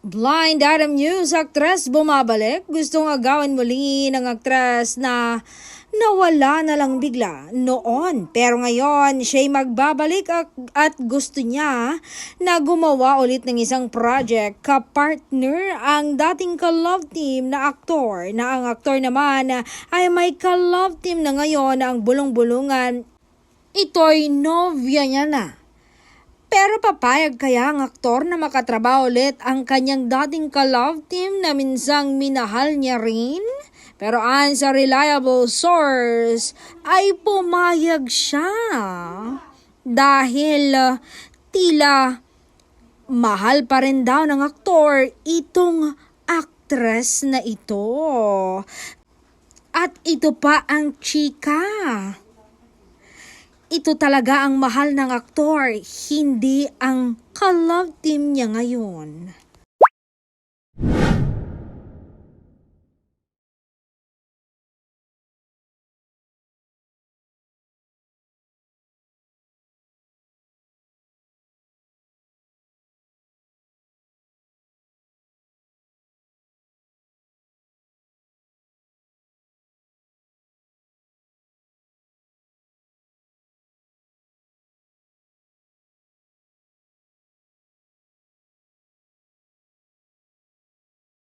Blind Item News, aktres bumabalik. Gustong agawin muli ng aktres na nawala na lang bigla noon. Pero ngayon, siya'y magbabalik at gusto niya na gumawa ulit ng isang project. Kapartner ang dating ka-love team na aktor. Na ang aktor naman ay may ka-love team na ngayon ang bulong-bulungan. Ito'y nobya niya na. Pero papayag kaya ang aktor na makatrabaho ulit ang kanyang dating ka-love team na minsang minahal niya rin? Pero ayon sa reliable source ay pumayag siya. Dahil tila mahal pa rin daw ng aktor itong aktres na ito. At ito pa ang chika. Ito talaga ang mahal ng aktor, hindi ang ka-love team niya ngayon.